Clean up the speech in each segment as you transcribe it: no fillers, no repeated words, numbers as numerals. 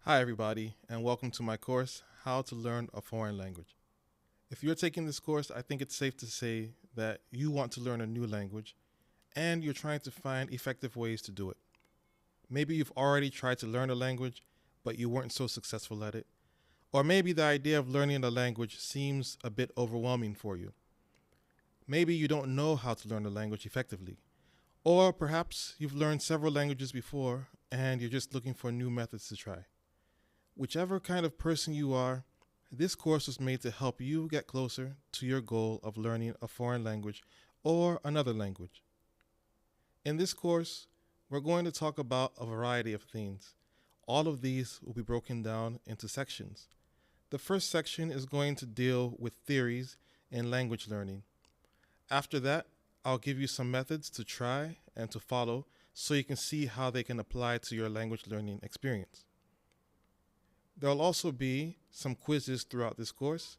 Hi, everybody, and welcome to my course, How to Learn a Foreign Language. If you're taking this course, I think it's safe to say that you want to learn a new language and you're trying to find effective ways to do it. Maybe you've already tried to learn a language, but you weren't so successful at it. Or maybe the idea of learning a language seems a bit overwhelming for you. Maybe you don't know how to learn a language effectively. Or perhaps you've learned several languages before and you're just looking for new methods to try. Whichever kind of person you are, this course was made to help you get closer to your goal of learning a foreign language or another language. In this course, we're going to talk about a variety of things. All of these will be broken down into sections. The first section is going to deal with theories in language learning. After that, I'll give you some methods to try and to follow so you can see how they can apply to your language learning experience. There'll also be some quizzes throughout this course,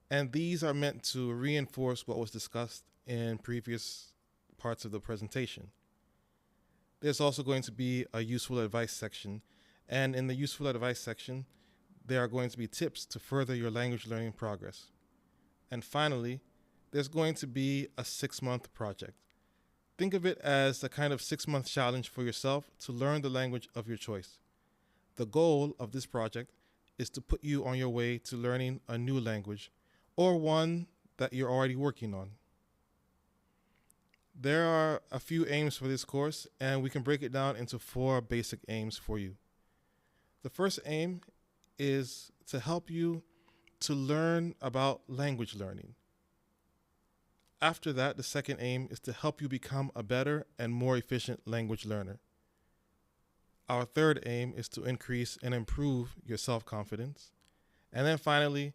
and these are meant to reinforce what was discussed in previous parts of the presentation. There's also going to be a useful advice section, and in the useful advice section, there are going to be tips to further your language learning progress. And finally, there's going to be a 6-month project. Think of it as a kind of 6-month challenge for yourself to learn the language of your choice. The goal of this project is to put you on your way to learning a new language or one that you're already working on. There are a few aims for this course, and we can break it down into 4 basic aims for you. The first aim is to help you to learn about language learning. After that, the second aim is to help you become a better and more efficient language learner. Our third aim is to increase and improve your self-confidence. And then finally,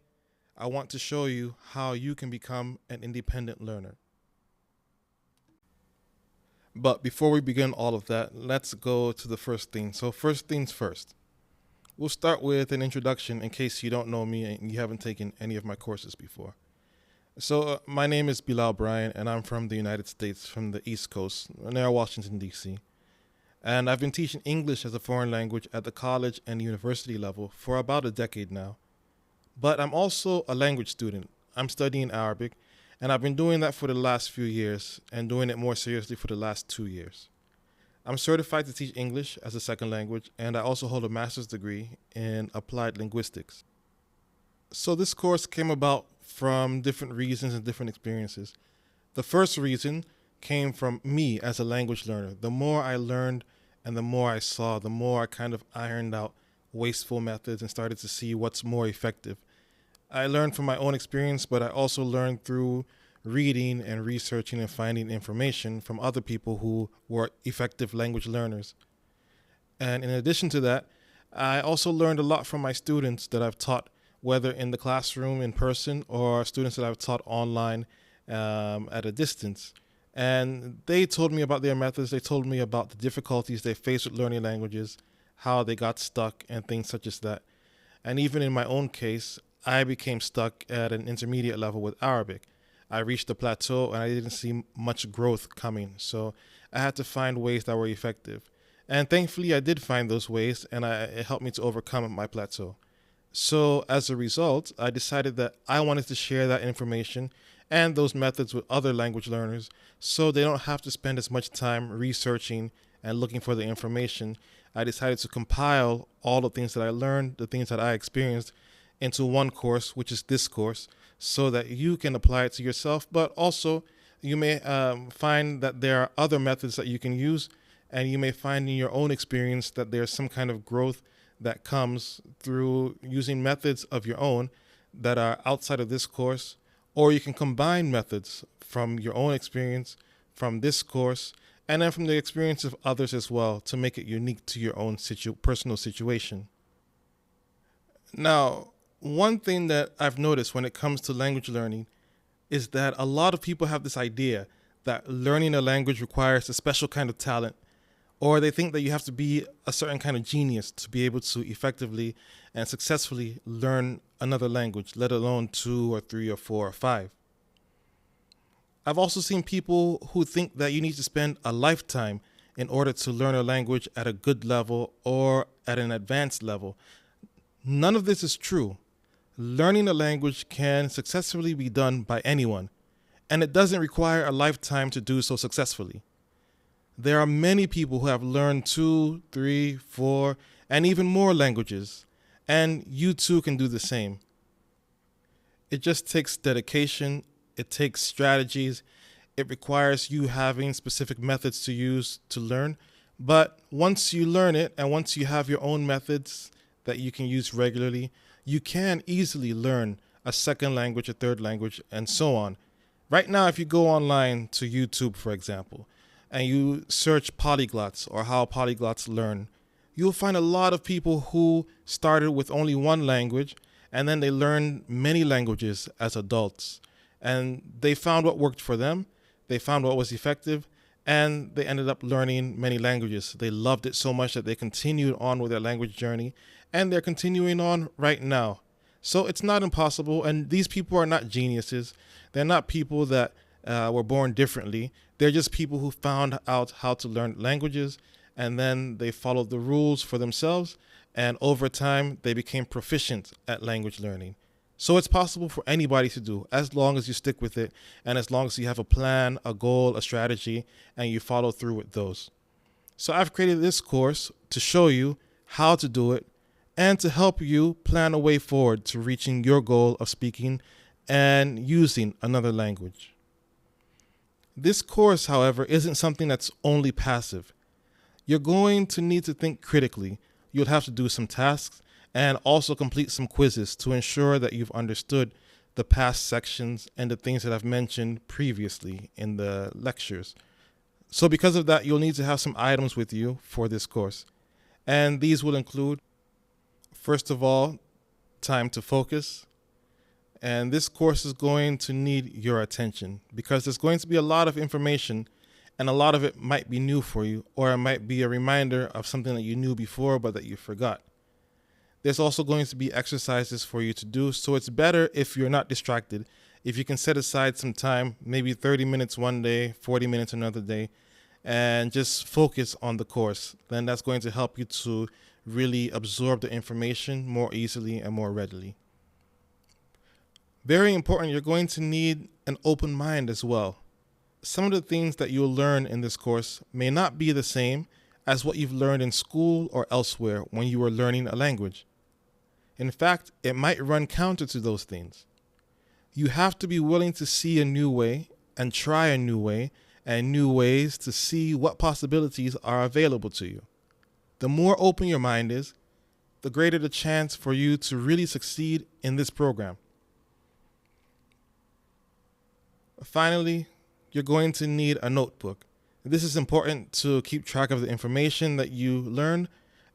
I want to show you how you can become an independent learner. But before we begin all of that, let's go to the first thing. So first things first. We'll start with an introduction in case you don't know me and you haven't taken any of my courses before. So my name is Bilal Bryan, and I'm from the United States, from the East Coast, near Washington, D.C. And I've been teaching English as a foreign language at the college and university level for about a decade now. But I'm also a language student. I'm studying Arabic, and I've been doing that for the last few years and doing it more seriously for the last 2 years. I'm certified to teach English as a second language, and I also hold a master's degree in applied linguistics. So this course came about from different reasons and different experiences. The first reason came from me as a language learner. The more I learned and the more I saw, the more I kind of ironed out wasteful methods and started to see what's more effective. I learned from my own experience, but I also learned through reading and researching and finding information from other people who were effective language learners. And in addition to that, I also learned a lot from my students that I've taught, whether in the classroom in person or students that I've taught online at a distance. And they told me about their methods. They told me about the difficulties they faced with learning languages, how they got stuck, and things such as that. And even in my own case, I became stuck at an intermediate level with Arabic. I reached a plateau and I didn't see much growth coming. So I had to find ways that were effective. And thankfully, I did find those ways, and it helped me to overcome my plateau. So as a result, I decided that I wanted to share that information and those methods with other language learners so they don't have to spend as much time researching and looking for the information. I decided to compile all the things that I learned, the things that I experienced, into one course, which is this course, so that you can apply it to yourself, but also you may find that there are other methods that you can use, and you may find in your own experience that there's some kind of growth that comes through using methods of your own that are outside of this course, or you can combine methods from your own experience, from this course, and then from the experience of others as well to make it unique to your own personal situation. Now, one thing that I've noticed when it comes to language learning is that a lot of people have this idea that learning a language requires a special kind of talent, or they think that you have to be a certain kind of genius to be able to effectively and successfully learn another language, let alone 2 or 3 or 4 or 5. I've also seen people who think that you need to spend a lifetime in order to learn a language at a good level or at an advanced level. None of this is true. Learning a language can successfully be done by anyone, and it doesn't require a lifetime to do so successfully. There are many people who have learned 2, 3, 4, and even more languages, and you too can do the same. It just takes dedication, it takes strategies, it requires you having specific methods to use to learn. But once you learn it and once you have your own methods that you can use regularly, you can easily learn a second language, a third language, and so on. Right now, if you go online to YouTube, for example, and you search polyglots or how polyglots learn, you'll find a lot of people who started with only one language and then they learned many languages as adults. And they found what worked for them, they found what was effective, and they ended up learning many languages. They loved it so much that they continued on with their language journey, and they're continuing on right now. So it's not impossible, and these people are not geniuses. They're not people that were born differently. They're just people who found out how to learn languages, and then they followed the rules for themselves, and over time, they became proficient at language learning. So it's possible for anybody to do, as long as you stick with it, and as long as you have a plan, a goal, a strategy, and you follow through with those. So I've created this course to show you how to do it, and to help you plan a way forward to reaching your goal of speaking and using another language. This course, however, isn't something that's only passive. You're going to need to think critically. You'll have to do some tasks and also complete some quizzes to ensure that you've understood the past sections and the things that I've mentioned previously in the lectures. So because of that, you'll need to have some items with you for this course. And these will include, first of all, time to focus. And this course is going to need your attention because there's going to be a lot of information, and a lot of it might be new for you, or it might be a reminder of something that you knew before but that you forgot. There's also going to be exercises for you to do, so it's better if you're not distracted, if you can set aside some time, maybe 30 minutes one day, 40 minutes another day, and just focus on the course. Then that's going to help you to really absorb the information more easily and more readily. Very important, you're going to need an open mind as well. Some of the things that you'll learn in this course may not be the same as what you've learned in school or elsewhere when you were learning a language. In fact, it might run counter to those things. You have to be willing to see a new way and try a new way and new ways to see what possibilities are available to you. The more open your mind is, the greater the chance for you to really succeed in this program. Finally, you're going to need a notebook. This is important to keep track of the information that you learn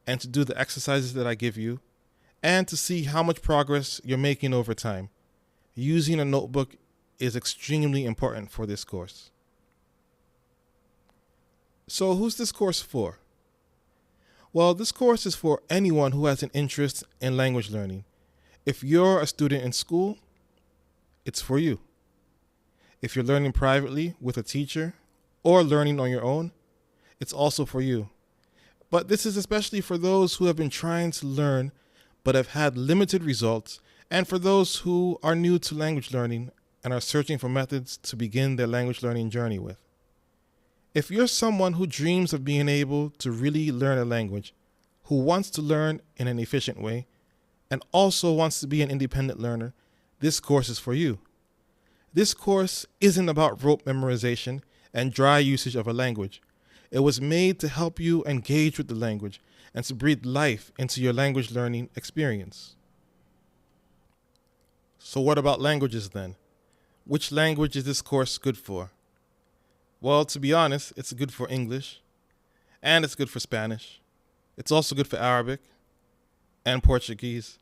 and to do the exercises that I give you and to see how much progress you're making over time. Using a notebook is extremely important for this course. So who's this course for? Well, this course is for anyone who has an interest in language learning. If you're a student in school, it's for you. If you're learning privately with a teacher or learning on your own, it's also for you. But this is especially for those who have been trying to learn but have had limited results, and for those who are new to language learning and are searching for methods to begin their language learning journey with. If you're someone who dreams of being able to really learn a language, who wants to learn in an efficient way, and also wants to be an independent learner, this course is for you. This course isn't about rote memorization and dry usage of a language. It was made to help you engage with the language and to breathe life into your language learning experience. So what about languages then? Which language is this course good for? Well, to be honest, it's good for English, and it's good for Spanish. It's also good for Arabic and Portuguese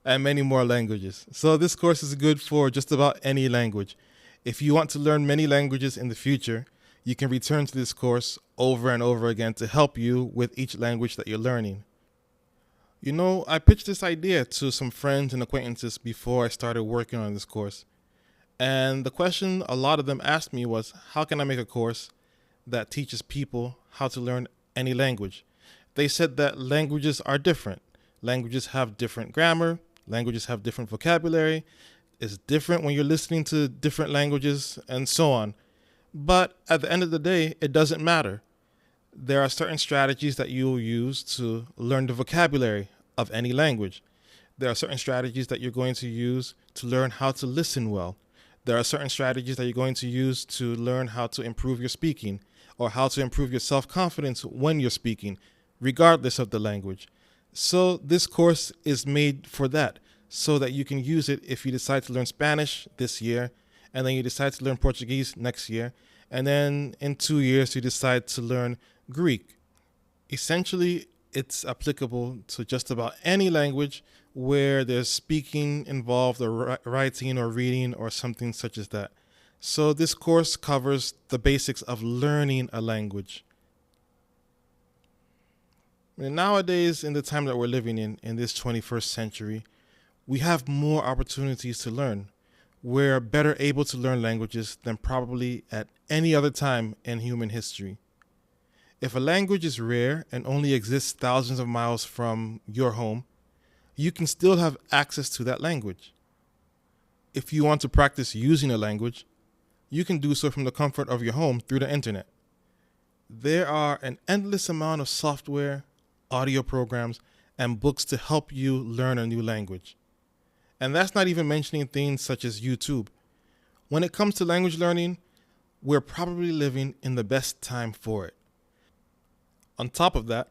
and many more languages. So this course is good for just about any language. If you want to learn many languages in the future, you can return to this course over and over again to help you with each language that you're learning. You know, I pitched this idea to some friends and acquaintances before I started working on this course. And the question a lot of them asked me was, how can I make a course that teaches people how to learn any language? They said that languages are different. Languages have different grammar, languages have different vocabulary. It's different when you're listening to different languages and so on. But at the end of the day, it doesn't matter. There are certain strategies that you will use to learn the vocabulary of any language. There are certain strategies that you're going to use to learn how to listen well. There are certain strategies that you're going to use to learn how to improve your speaking or how to improve your self-confidence when you're speaking, regardless of the language. So this course is made for that, so that you can use it if you decide to learn Spanish this year, and then you decide to learn Portuguese next year, and then in 2 years you decide to learn Greek. Essentially, it's applicable to just about any language where there's speaking involved or writing or reading or something such as that. So this course covers the basics of learning a language. And nowadays, in the time that we're living in this 21st century, we have more opportunities to learn. We're better able to learn languages than probably at any other time in human history. If a language is rare and only exists thousands of miles from your home, you can still have access to that language. If you want to practice using a language, you can do so from the comfort of your home through the internet. There are an endless amount of software, audio programs, and books to help you learn a new language. And that's not even mentioning things such as YouTube. When it comes to language learning, we're probably living in the best time for it. On top of that,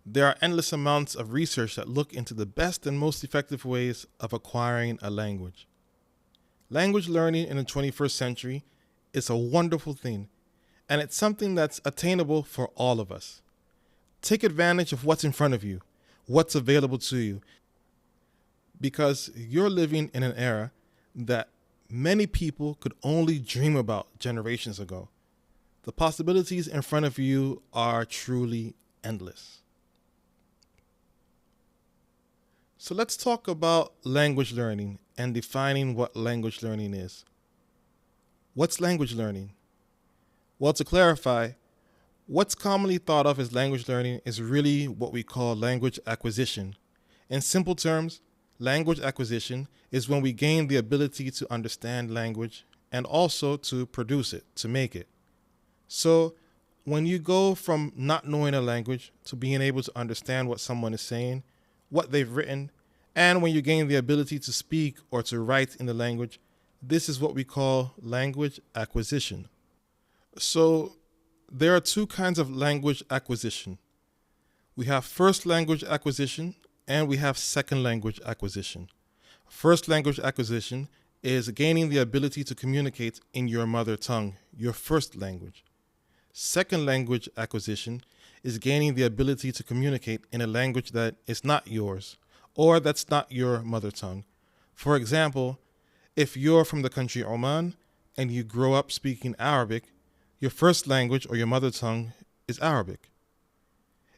there are endless amounts of research that look into the best and most effective ways of acquiring a language. Language learning in the 21st century is a wonderful thing, and it's something that's attainable for all of us. Take advantage of what's in front of you, what's available to you, because you're living in an era that many people could only dream about generations ago. The possibilities in front of you are truly endless. So let's talk about language learning and defining what language learning is. What's language learning? Well, to clarify, what's commonly thought of as language learning is really what we call language acquisition. In simple terms, language acquisition is when we gain the ability to understand language and also to produce it, to make it. So when you go from not knowing a language to being able to understand what someone is saying, what they've written, and when you gain the ability to speak or to write in the language, this is what we call language acquisition. So there are two kinds of language acquisition. We have first language acquisition and we have second language acquisition. First language acquisition is gaining the ability to communicate in your mother tongue, your first language. Second language acquisition is gaining the ability to communicate in a language that is not yours or that's not your mother tongue. For example, if you're from the country Oman and you grow up speaking Arabic, your first language or your mother tongue is Arabic.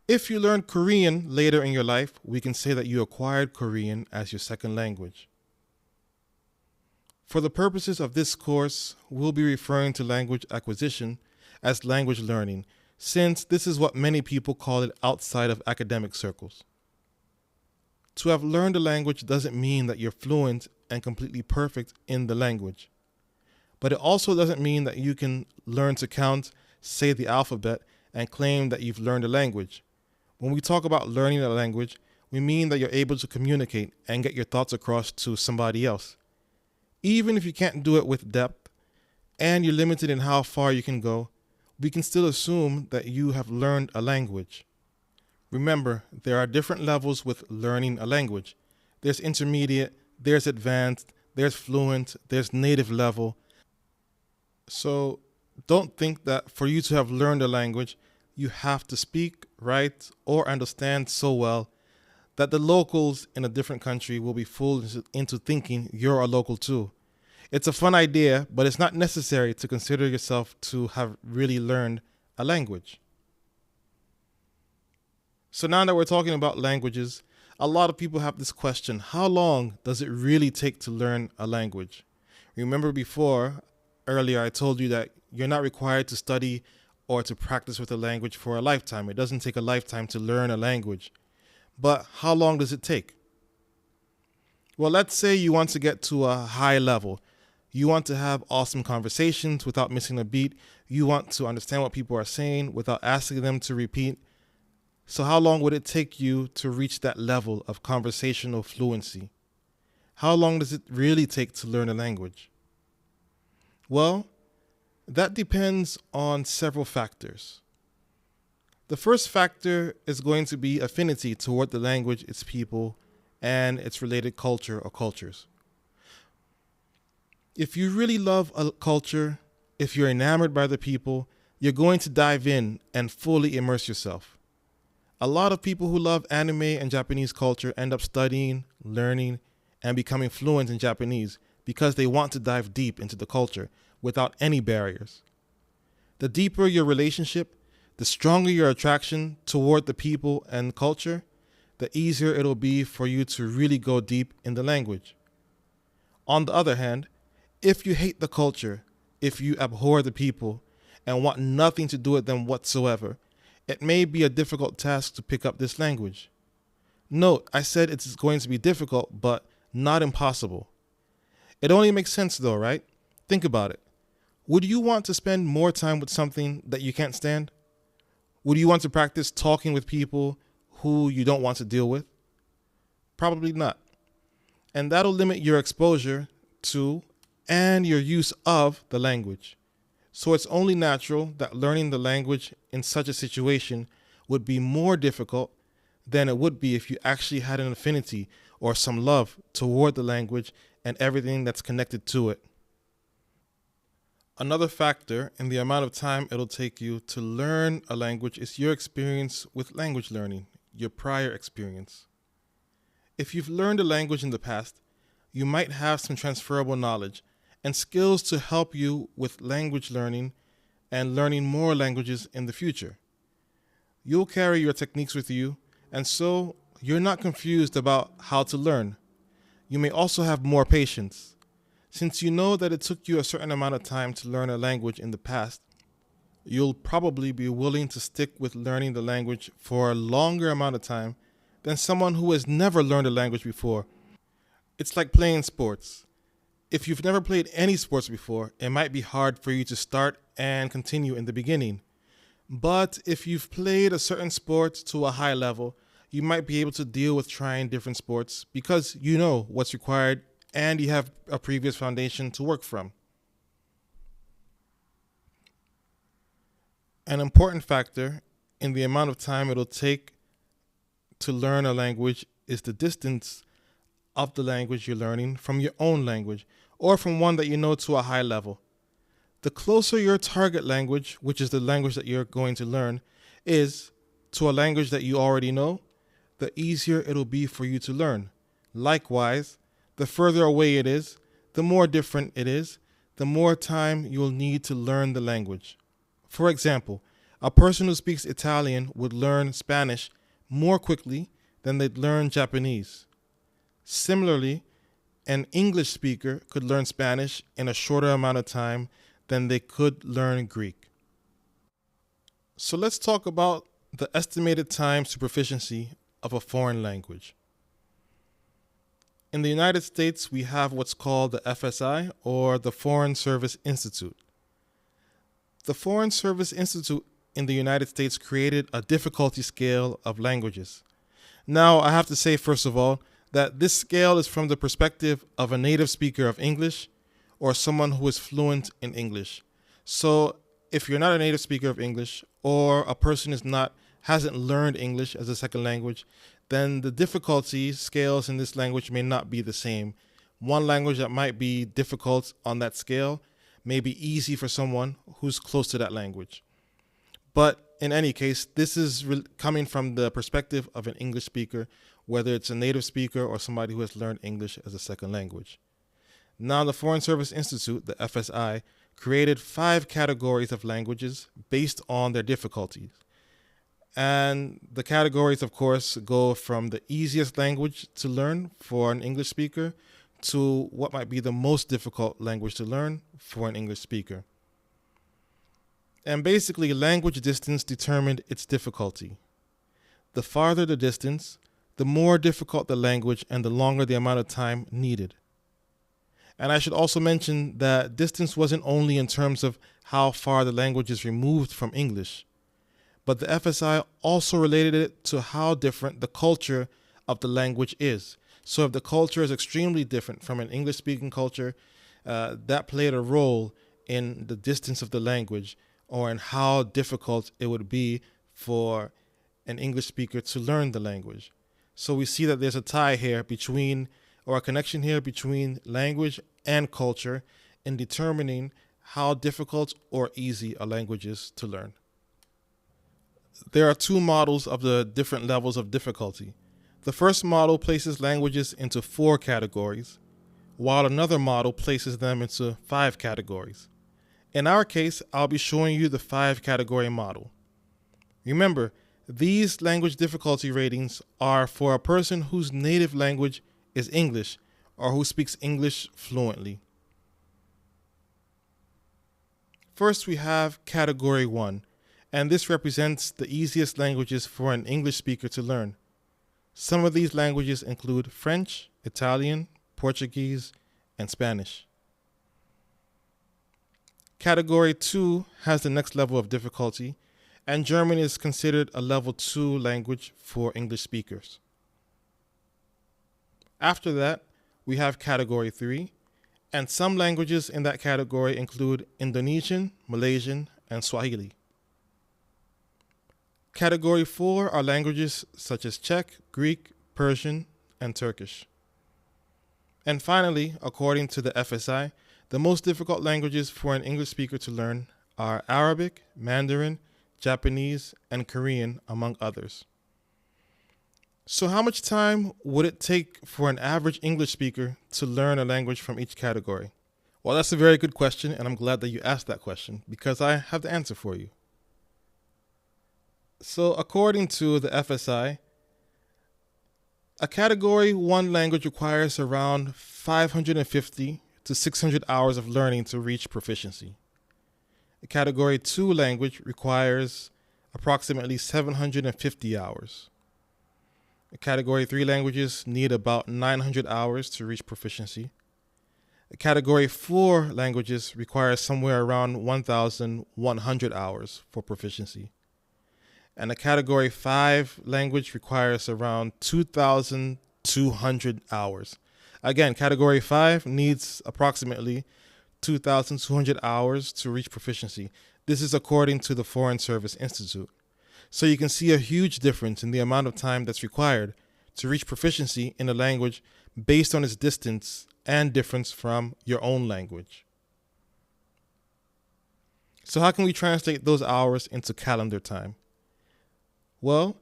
If you learn Korean later in your life, we can say that you acquired Korean as your second language. For the purposes of this course, we'll be referring to language acquisition as language learning, since this is what many people call it outside of academic circles. To have learned a language doesn't mean that you're fluent and completely perfect in the language. But it also doesn't mean that you can learn to count, say the alphabet, and claim that you've learned a language. When we talk about learning a language, we mean that you're able to communicate and get your thoughts across to somebody else. Even if you can't do it with depth, and you're limited in how far you can go, we can still assume that you have learned a language. Remember, there are different levels with learning a language. There's intermediate, there's advanced, there's fluent, there's native level. So don't think that for you to have learned a language, you have to speak, write, or understand so well that the locals in a different country will be fooled into thinking you're a local too. It's a fun idea, but it's not necessary to consider yourself to have really learned a language. So now that we're talking about languages, a lot of people have this question: how long does it really take to learn a language? Remember earlier I told you that you're not required to study or to practice with a language for a lifetime. It doesn't take a lifetime to learn a language. But how long does it take? Well, let's say you want to get to a high level. You want to have awesome conversations without missing a beat. You want to understand what people are saying without asking them to repeat. So, how long would it take you to reach that level of conversational fluency? How long does it really take to learn a language? Well, that depends on several factors. The first factor is going to be affinity toward the language, its people, and its related culture or cultures. If you really love a culture, if you're enamored by the people, you're going to dive in and fully immerse yourself. A lot of people who love anime and Japanese culture end up studying, learning, and becoming fluent in Japanese because they want to dive deep into the culture without any barriers. The deeper your relationship, the stronger your attraction toward the people and culture, the easier it'll be for you to really go deep in the language. On the other hand, if you hate the culture, if you abhor the people, and want nothing to do with them whatsoever, it may be a difficult task to pick up this language. Note, I said it's going to be difficult, but not impossible. It only makes sense though, right? Think about it. Would you want to spend more time with something that you can't stand? Would you want to practice talking with people who you don't want to deal with? Probably not. And that'll limit your exposure to and your use of the language. So it's only natural that learning the language in such a situation would be more difficult than it would be if you actually had an affinity or some love toward the language and everything that's connected to it. Another factor in the amount of time it'll take you to learn a language is your experience with language learning, your prior experience. If you've learned a language in the past, you might have some transferable knowledge and skills to help you with language learning and learning more languages in the future. You'll carry your techniques with you, and so you're not confused about how to learn. You may also have more patience. Since you know that it took you a certain amount of time to learn a language in the past, you'll probably be willing to stick with learning the language for a longer amount of time than someone who has never learned a language before. It's like playing sports. If you've never played any sports before, it might be hard for you to start and continue in the beginning. But if you've played a certain sport to a high level, you might be able to deal with trying different sports because you know what's required and you have a previous foundation to work from. An important factor in the amount of time it'll take to learn a language is the distance of the language you're learning from your own language or from one that you know to a high level. The closer your target language, which is the language that you're going to learn, is to a language that you already know, the easier it'll be for you to learn. Likewise, the further away it is, the more different it is, the more time you'll need to learn the language. For example, a person who speaks Italian would learn Spanish more quickly than they'd learn Japanese. Similarly, an English speaker could learn Spanish in a shorter amount of time than they could learn Greek. So let's talk about the estimated times to proficiency of a foreign language. In the United States, we have what's called the FSI, or the Foreign Service Institute. The Foreign Service Institute in the United States created a difficulty scale of languages. Now, I have to say, first of all, that this scale is from the perspective of a native speaker of English or someone who is fluent in English. So if you're not a native speaker of English or a person hasn't learned English as a second language, then the difficulty scales in this language may not be the same. One language that might be difficult on that scale may be easy for someone who's close to that language. But in any case, this is coming from the perspective of an English speaker, whether it's a native speaker or somebody who has learned English as a second language. Now, the Foreign Service Institute, the FSI, created 5 categories of languages based on their difficulties. And the categories, of course, go from the easiest language to learn for an English speaker to what might be the most difficult language to learn for an English speaker. And basically, language distance determined its difficulty. The farther the distance, the more difficult the language and the longer the amount of time needed. And I should also mention that distance wasn't only in terms of how far the language is removed from English, but the FSI also related it to how different the culture of the language is. So if the culture is extremely different from an English-speaking culture, that played a role in the distance of the language or in how difficult it would be for an English speaker to learn the language. So we see that there's a tie here between, or a connection here between language and culture in determining how difficult or easy a language is to learn. There are two models of the different levels of difficulty. The first model places languages into 4 categories, while another model places them into 5 categories. In our case, I'll be showing you the 5-category model. Remember, these language difficulty ratings are for a person whose native language is English or who speaks English fluently. First, we have Category 1, and this represents the easiest languages for an English speaker to learn. Some of these languages include French, Italian, Portuguese, and Spanish. Category 2 has the next level of difficulty, and German is considered a level 2 language for English speakers. After that, we have Category 3, and some languages in that category include Indonesian, Malaysian, and Swahili. Category 4 are languages such as Czech, Greek, Persian, and Turkish. And finally, according to the FSI, the most difficult languages for an English speaker to learn are Arabic, Mandarin, Japanese, and Korean, among others. So how much time would it take for an average English speaker to learn a language from each category? Well, that's a very good question, and I'm glad that you asked that question because I have the answer for you. So according to the FSI, a Category 1 language requires around 550 to 600 hours of learning to reach proficiency. A Category 2 language requires approximately 750 hours. A Category 3 languages need about 900 hours to reach proficiency. A Category 4 languages require somewhere around 1,100 hours for proficiency. And a Category 5 language requires around 2,200 hours. Again, Category 5 needs approximately 2,200 hours to reach proficiency. This is according to the Foreign Service Institute. So you can see a huge difference in the amount of time that's required to reach proficiency in a language based on its distance and difference from your own language. So how can we translate those hours into calendar time? Well,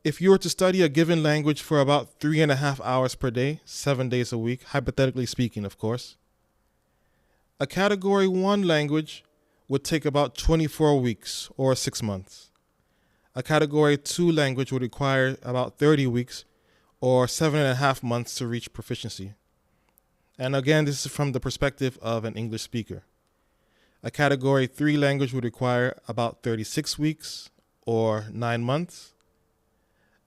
if you were to study a given language for about 3.5 hours per day, 7 days a week, hypothetically speaking, of course, a Category 1 language would take about 24 weeks or 6 months. A Category 2 language would require about 30 weeks or 7.5 months to reach proficiency. And again, this is from the perspective of an English speaker. A Category 3 language would require about 36 weeks or 9 months.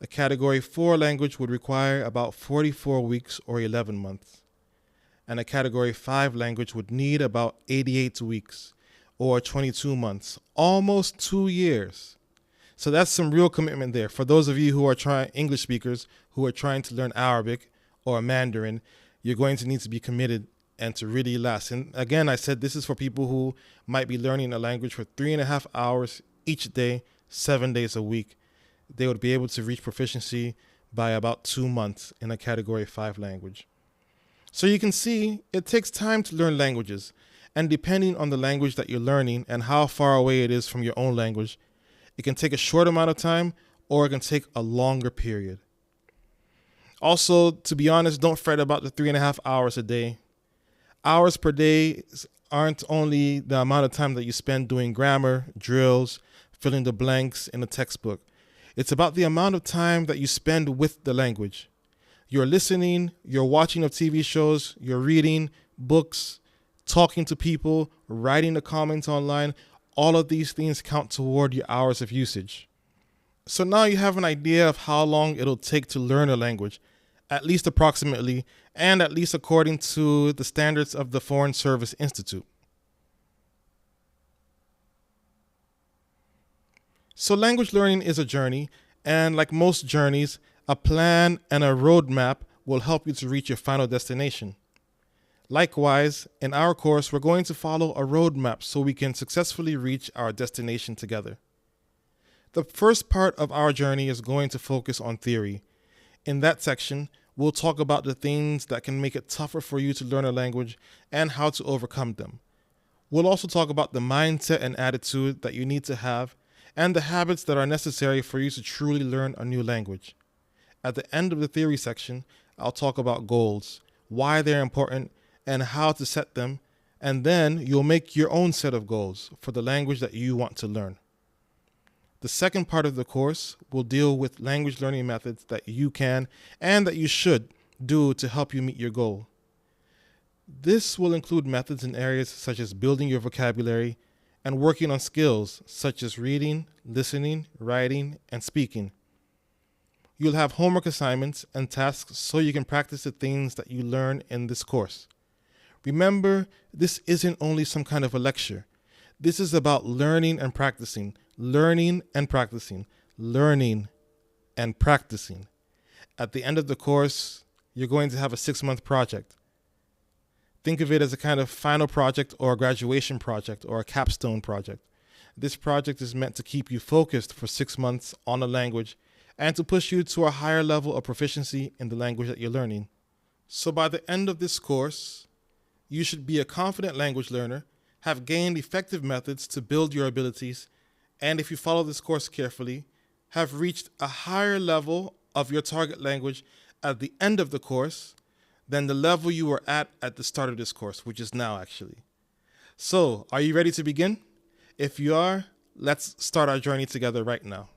A Category 4 language would require about 44 weeks or 11 months. And a Category 5 language would need about 88 weeks or 22 months, almost 2 years. So that's some real commitment there. For those of you who are English speakers who are trying to learn Arabic or Mandarin, you're going to need to be committed and to really last. And again, I said this is for people who might be learning a language for 3.5 hours each day, 7 days a week. They would be able to reach proficiency by about 2 months in a Category 5 language. So you can see it takes time to learn languages. And depending on the language that you're learning and how far away it is from your own language, it can take a short amount of time or it can take a longer period. Also, to be honest, don't fret about the 3.5 hours a day. Hours per day aren't only the amount of time that you spend doing grammar, drills, filling the blanks in a textbook. It's about the amount of time that you spend with the language. You're listening, you're watching of TV shows, you're reading books, talking to people, writing the comments online. All of these things count toward your hours of usage. So now you have an idea of how long it'll take to learn a language, at least approximately, and at least according to the standards of the Foreign Service Institute. So language learning is a journey, and like most journeys, a plan and a roadmap will help you to reach your final destination. Likewise, in our course, we're going to follow a roadmap so we can successfully reach our destination together. The first part of our journey is going to focus on theory. In that section, we'll talk about the things that can make it tougher for you to learn a language and how to overcome them. We'll also talk about the mindset and attitude that you need to have and the habits that are necessary for you to truly learn a new language. At the end of the theory section, I'll talk about goals, why they're important, and how to set them, and then you'll make your own set of goals for the language that you want to learn. The second part of the course will deal with language learning methods that you can and that you should do to help you meet your goal. This will include methods in areas such as building your vocabulary and working on skills such as reading, listening, writing, and speaking. You'll have homework assignments and tasks so you can practice the things that you learn in this course. Remember, this isn't only some kind of a lecture. This is about learning and practicing, learning and practicing, learning and practicing. At the end of the course, you're going to have a 6-month project. Think of it as a kind of final project or a graduation project or a capstone project. This project is meant to keep you focused for 6 months on a language and to push you to a higher level of proficiency in the language that you're learning. So by the end of this course, you should be a confident language learner, have gained effective methods to build your abilities, and if you follow this course carefully, have reached a higher level of your target language at the end of the course than the level you were at the start of this course, which is now actually. So, are you ready to begin? If you are, let's start our journey together right now.